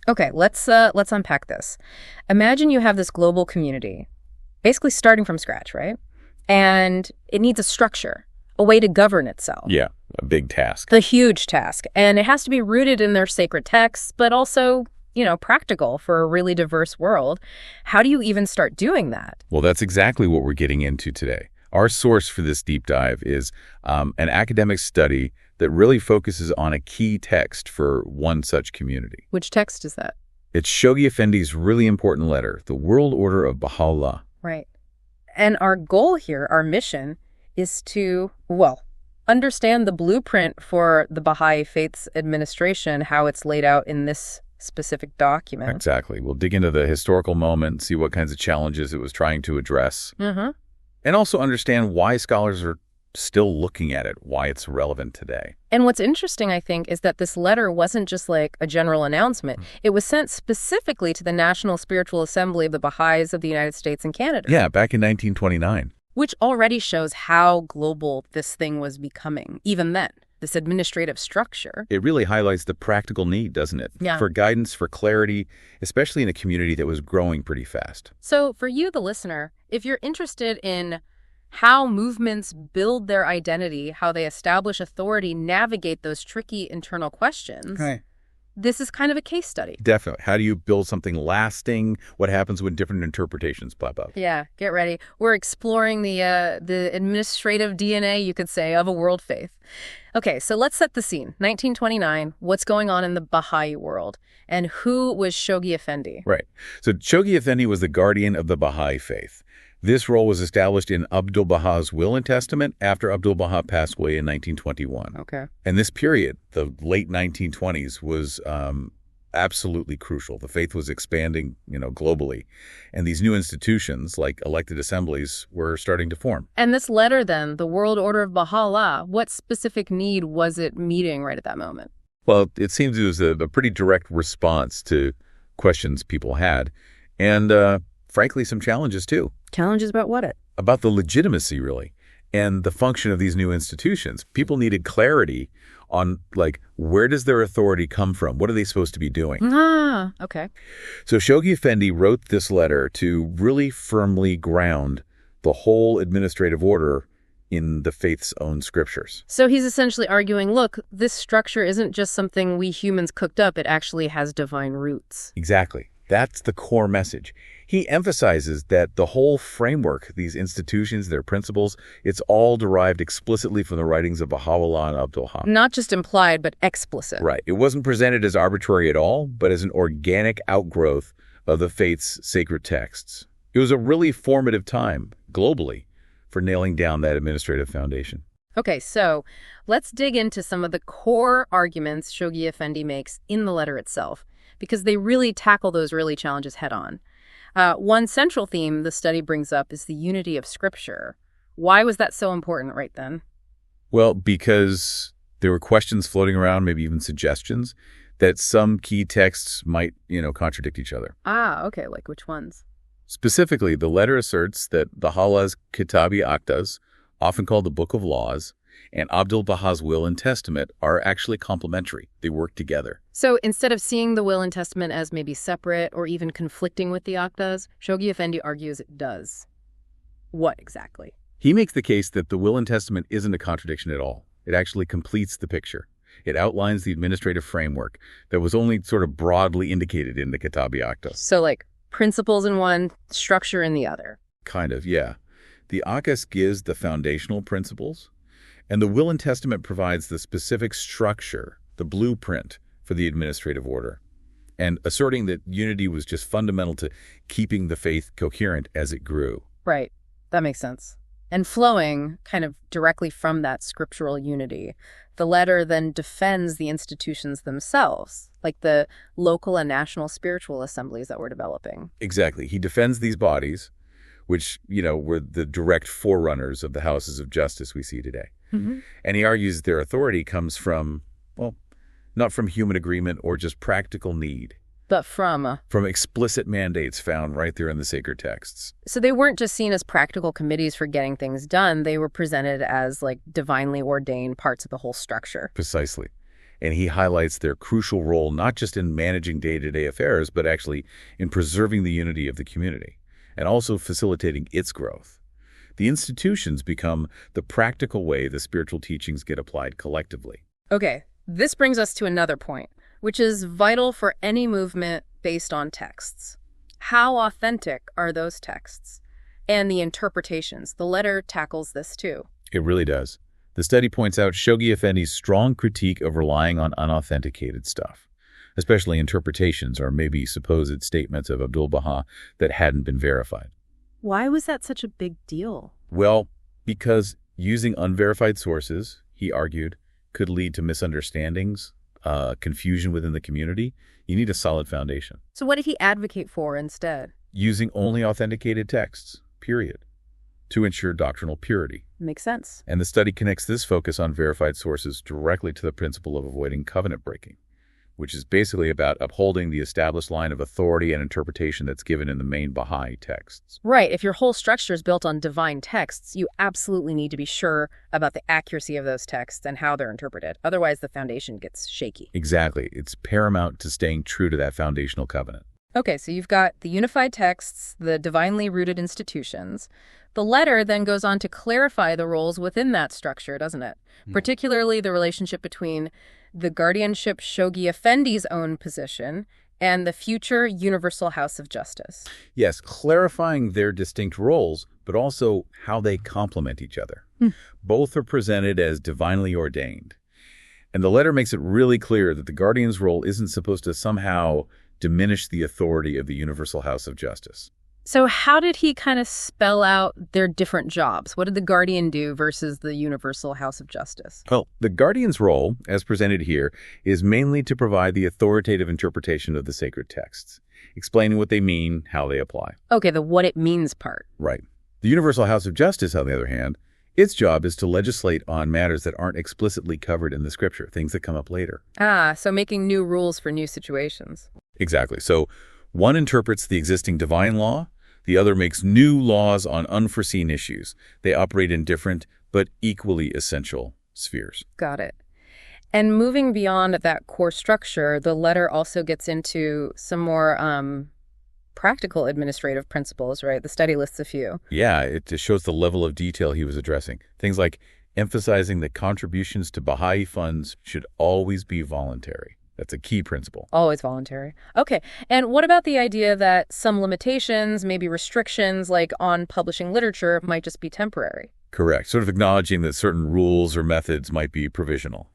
Okay, let's unpack this. Imagine you have this global community, basically starting from scratch, right? And it needs a structure, a way to govern itself. Yeah, a big task. The huge task. And it has to be rooted in their sacred texts, but also, practical for a really diverse world. How do you even start doing that? Well, that's exactly what we're getting into today. Our source for this deep dive is an academic study that really focuses on a key text for one such community. Which text is that? It's Shoghi Effendi's really important letter, the World Order of Bahá'u'lláh. Right. And our goal here, our mission, is to, understand the blueprint for the Baha'i Faith's administration, how it's laid out in this specific document. Exactly. We'll dig into the historical moment, see what kinds of challenges it was trying to address, and also understand why scholars are still looking at it, why it's relevant today. And what's interesting, I think, is that this letter wasn't just like a general announcement. It was sent specifically to the National Spiritual Assembly of the Baha'is of the United States and Canada. Yeah, back in 1929. Which already shows how global this thing was becoming, even then. This administrative structure. It really highlights the practical need, doesn't it? Yeah. For guidance, for clarity, especially in a community that was growing pretty fast. So for you, the listener, if you're interested in how movements build their identity, how they establish authority, navigate those tricky internal questions, this is kind of a case study. Definitely. How do you build something lasting? What happens when different interpretations pop up? Yeah, get ready. We're exploring the administrative DNA, you could say, of a world faith. Okay, so let's set the scene. 1929, what's going on in the Baha'i world? And who was Shoghi Effendi? Right. So Shoghi Effendi was the guardian of the Baha'i Faith. This role was established in Abdu'l-Bahā's will and testament after Abdu'l-Bahá passed away in 1921. Okay. And this period, the late 1920s, was absolutely crucial. The faith was expanding, globally. And these new institutions, like elected assemblies, were starting to form. And this letter, then, the World Order of Bahá'u'lláh, what specific need was it meeting right at that moment? Well, it seems it was a pretty direct response to questions people had. And frankly, some challenges, too. Challenges about what? About the legitimacy, really, and the function of these new institutions. People needed clarity on, where does their authority come from? What are they supposed to be doing? Okay. So Shoghi Effendi wrote this letter to really firmly ground the whole administrative order in the faith's own scriptures. So he's essentially arguing, look, this structure isn't just something we humans cooked up. It actually has divine roots. Exactly. That's the core message. He emphasizes that the whole framework, these institutions, their principles, it's all derived explicitly from the writings of Bahá'u'lláh and Abdu'l-Bahá. Not just implied, but explicit. Right. It wasn't presented as arbitrary at all, but as an organic outgrowth of the faith's sacred texts. It was a really formative time, globally, for nailing down that administrative foundation. Okay, so let's dig into some of the core arguments Shoghi Effendi makes in the letter itself, because they really tackle those early challenges head on. One central theme the study brings up is the unity of Scripture. Why was that so important right then? Well, because there were questions floating around, maybe even suggestions, that some key texts might, contradict each other. Okay, like which ones? Specifically, the letter asserts that Baha'u'llah's Kitáb-i-Aqdas, often called the Book of Laws, and Abdu'l-Bahā's will and testament are actually complementary. They work together. So instead of seeing the will and testament as maybe separate or even conflicting with the Aqdas, Shoghi Effendi argues it does. What exactly? He makes the case that the will and testament isn't a contradiction at all. It actually completes the picture. It outlines the administrative framework that was only sort of broadly indicated in the Kitáb-i-Aqdas. So principles in one, structure in the other. Kind of, yeah. The Aqdas gives the foundational principles, and the will and testament provides the specific structure, the blueprint for the administrative order, and asserting that unity was just fundamental to keeping the faith coherent as it grew. Right. That makes sense. And flowing kind of directly from that scriptural unity, the letter then defends the institutions themselves, like the local and national spiritual assemblies that we're developing. Exactly. He defends these bodies, which, were the direct forerunners of the houses of justice we see today. Mm-hmm. And he argues their authority comes from, not from human agreement or just practical need, but from explicit mandates found right there in the sacred texts. So they weren't just seen as practical committees for getting things done. They were presented as divinely ordained parts of the whole structure. Precisely. and he highlights their crucial role not just in managing day-to-day affairs, but actually in preserving the unity of the community and also facilitating its growth. The institutions become the practical way the spiritual teachings get applied collectively. Okay, this brings us to another point, which is vital for any movement based on texts. How authentic are those texts? And the interpretations. The letter tackles this too. It really does. The study points out Shoghi Effendi's strong critique of relying on unauthenticated stuff, especially interpretations or maybe supposed statements of Abdu'l-Bahá that hadn't been verified. Why was that such a big deal? Well, because using unverified sources, he argued, could lead to misunderstandings, confusion within the community. You need a solid foundation. So what did he advocate for instead? Using only authenticated texts, period, to ensure doctrinal purity. Makes sense. And the study connects this focus on verified sources directly to the principle of avoiding covenant breaking, which is basically about upholding the established line of authority and interpretation that's given in the main Baha'i texts. Right. If your whole structure is built on divine texts, you absolutely need to be sure about the accuracy of those texts and how they're interpreted. Otherwise, the foundation gets shaky. Exactly. It's paramount to staying true to that foundational covenant. Okay, so you've got the unified texts, the divinely rooted institutions. The letter then goes on to clarify the roles within that structure, doesn't it? Particularly the relationship between the guardianship Shoghi Effendi's own position and the future Universal House of Justice. Yes, clarifying their distinct roles, but also how they complement each other. Both are presented as divinely ordained. And the letter makes it really clear that the guardian's role isn't supposed to somehow diminish the authority of the Universal House of Justice. So how did he kind of spell out their different jobs? What did the guardian do versus the Universal House of Justice? Well, the guardian's role, as presented here, is mainly to provide the authoritative interpretation of the sacred texts, explaining what they mean, how they apply. Okay, the what it means part. Right. The Universal House of Justice, on the other hand, its job is to legislate on matters that aren't explicitly covered in the scripture, things that come up later. Ah, so making new rules for new situations. Exactly. So one interprets the existing divine law, the other makes new laws on unforeseen issues. They operate in different but equally essential spheres. Got it. And moving beyond that core structure, the letter also gets into some more practical administrative principles, right? The study lists a few. Yeah, it just shows the level of detail he was addressing. Things like emphasizing that contributions to Baha'i funds should always be voluntary. That's a key principle. Always voluntary. Okay. And what about the idea that some limitations, maybe restrictions, like on publishing literature, might just be temporary? Correct. Sort of acknowledging that certain rules or methods might be provisional,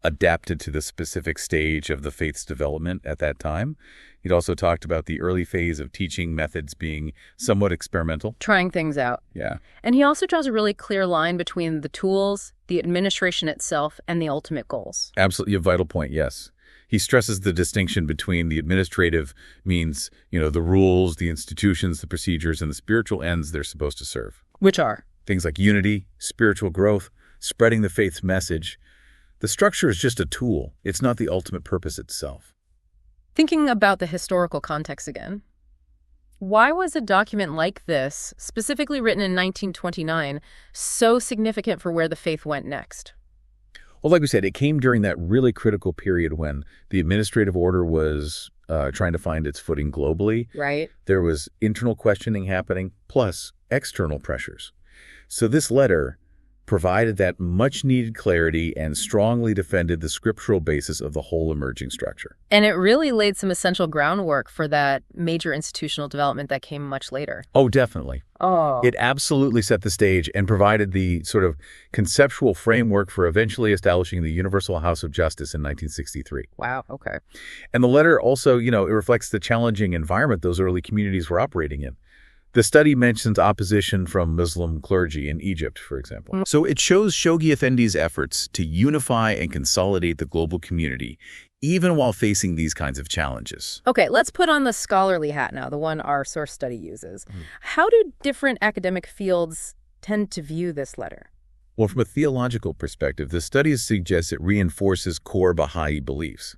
adapted to the specific stage of the faith's development at that time. He'd also talked about the early phase of teaching methods being somewhat experimental. Trying things out. Yeah. And he also draws a really clear line between the tools, the administration itself, and the ultimate goals. Absolutely a vital point, yes. He stresses the distinction between the administrative means, the rules, the institutions, the procedures, and the spiritual ends they're supposed to serve. Which are? Things like unity, spiritual growth, spreading the faith's message. The structure is just a tool. It's not the ultimate purpose itself. Thinking about the historical context again, why was a document like this, specifically written in 1929, so significant for where the faith went next? Well, like we said, it came during that really critical period when the administrative order was trying to find its footing globally. Right. There was internal questioning happening, plus external pressures. So this letter provided that much-needed clarity and strongly defended the scriptural basis of the whole emerging structure. And it really laid some essential groundwork for that major institutional development that came much later. Oh, definitely. Oh. It absolutely set the stage and provided the sort of conceptual framework for eventually establishing the Universal House of Justice in 1963. Wow, okay. And the letter also, it reflects the challenging environment those early communities were operating in. The study mentions opposition from Muslim clergy in Egypt, for example. So it shows Shoghi Effendi's efforts to unify and consolidate the global community, even while facing these kinds of challenges. Okay, let's put on the scholarly hat now, the one our source study uses. How do different academic fields tend to view this letter? Well, from a theological perspective, the studies suggest it reinforces core Baha'i beliefs.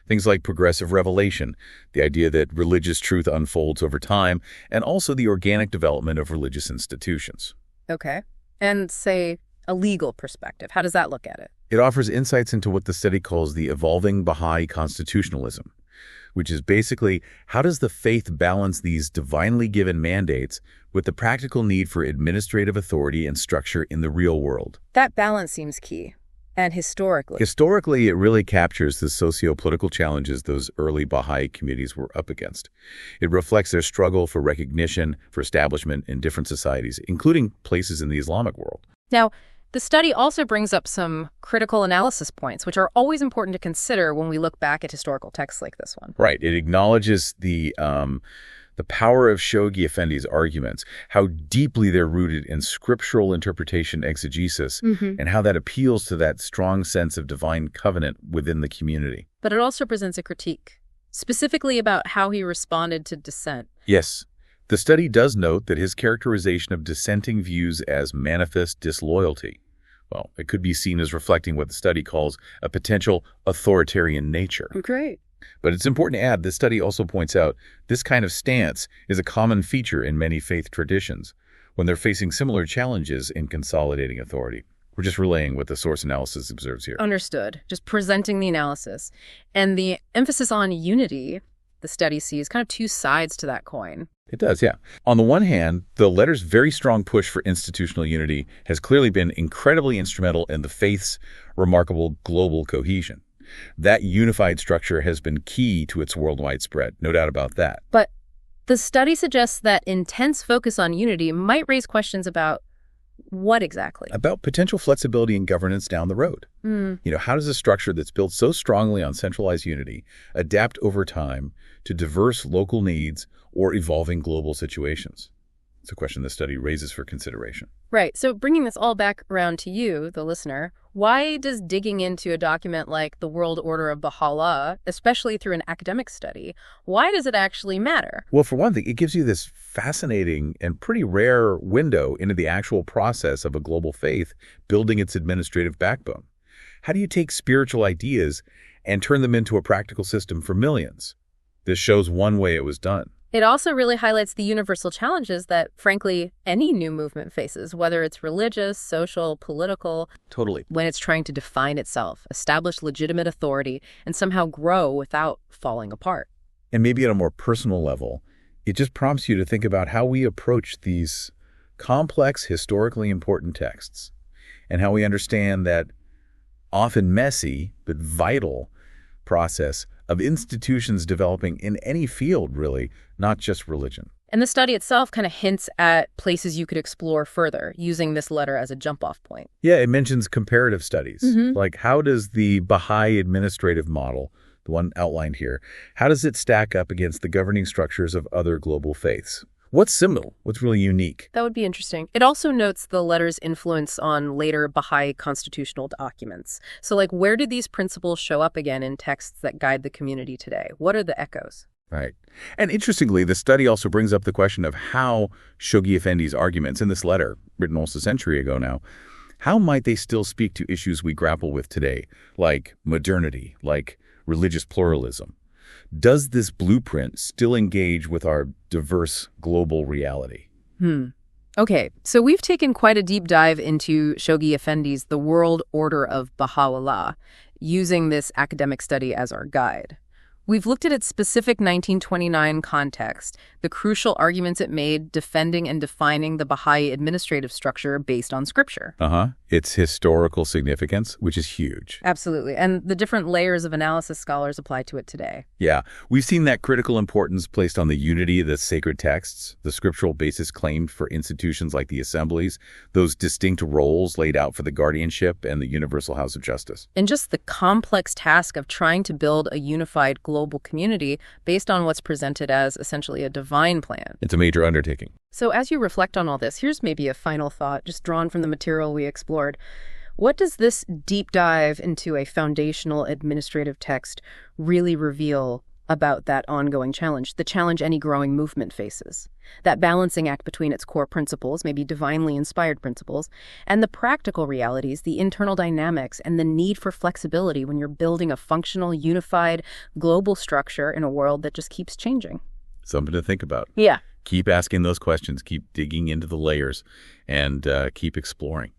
Things like progressive revelation, the idea that religious truth unfolds over time, and also the organic development of religious institutions. Okay. And say a legal perspective, how does that look at it? It offers insights into what the study calls the evolving Baha'i constitutionalism, which is basically how does the faith balance these divinely given mandates with the practical need for administrative authority and structure in the real world. That balance seems key. And historically? Historically, it really captures the socio-political challenges those early Baha'i communities were up against. It reflects their struggle for recognition, for establishment in different societies, including places in the Islamic world. Now, the study also brings up some critical analysis points, which are always important to consider when we look back at historical texts like this one. Right. It acknowledges the power of Shoghi Effendi's arguments, how deeply they're rooted in scriptural interpretation exegesis, and how that appeals to that strong sense of divine covenant within the community. But it also presents a critique, specifically about how he responded to dissent. Yes. The study does note that his characterization of dissenting views as manifest disloyalty, well, it could be seen as reflecting what the study calls a potential authoritarian nature. Great. But it's important to add, this study also points out this kind of stance is a common feature in many faith traditions when they're facing similar challenges in consolidating authority. We're just relaying what the source analysis observes here. Understood. Just presenting the analysis. And the emphasis on unity, the study sees kind of two sides to that coin. It does, yeah. On the one hand, the letter's very strong push for institutional unity has clearly been incredibly instrumental in the faith's remarkable global cohesion. That unified structure has been key to its worldwide spread, no doubt about that. But the study suggests that intense focus on unity might raise questions about what exactly? About potential flexibility in governance down the road. How does a structure that's built so strongly on centralized unity adapt over time to diverse local needs or evolving global situations? It's a question the study raises for consideration. Right. So bringing this all back around to you, the listener, why does digging into a document like the World Order of Bahá'u'lláh, especially through an academic study, why does it actually matter? Well, for one thing, it gives you this fascinating and pretty rare window into the actual process of a global faith building its administrative backbone. How do you take spiritual ideas and turn them into a practical system for millions? This shows one way it was done. It also really highlights the universal challenges that, frankly, any new movement faces, whether it's religious, social, political. Totally. When it's trying to define itself, establish legitimate authority, and somehow grow without falling apart. And maybe at a more personal level, it just prompts you to think about how we approach these complex, historically important texts and how we understand that often messy but vital process of institutions developing in any field, really, not just religion. And the study itself kind of hints at places you could explore further, using this letter as a jump-off point. Yeah, it mentions comparative studies. Like, how does the Baha'i administrative model, the one outlined here, how does it stack up against the governing structures of other global faiths? What's similar? What's really unique? That would be interesting. It also notes the letter's influence on later Baha'i constitutional documents. So, like, where did these principles show up again in texts that guide the community today? What are the echoes? Right. And interestingly, the study also brings up the question of how Shoghi Effendi's arguments in this letter, written almost a century ago now, how might they still speak to issues we grapple with today, like modernity, like religious pluralism? Does this blueprint still engage with our diverse global reality? Okay, so we've taken quite a deep dive into Shoghi Effendi's The World Order of Bahá'u'lláh, using this academic study as our guide. We've looked at its specific 1929 context, the crucial arguments it made defending and defining the Baha'i administrative structure based on scripture. Its historical significance, which is huge. Absolutely. And the different layers of analysis scholars apply to it today. Yeah. We've seen that critical importance placed on the unity of the sacred texts, the scriptural basis claimed for institutions like the assemblies, those distinct roles laid out for the guardianship and the universal house of justice. And just the complex task of trying to build a unified global community based on what's presented as essentially a divine plan. It's a major undertaking. So as you reflect on all this, here's maybe a final thought, just drawn from the material we explored. What does this deep dive into a foundational administrative text really reveal about that ongoing challenge, the challenge any growing movement faces? That balancing act between its core principles, maybe divinely inspired principles, and the practical realities, the internal dynamics, and the need for flexibility when you're building a functional, unified, global structure in a world that just keeps changing. Something to think about. Yeah. Keep asking those questions, keep digging into the layers, and keep exploring.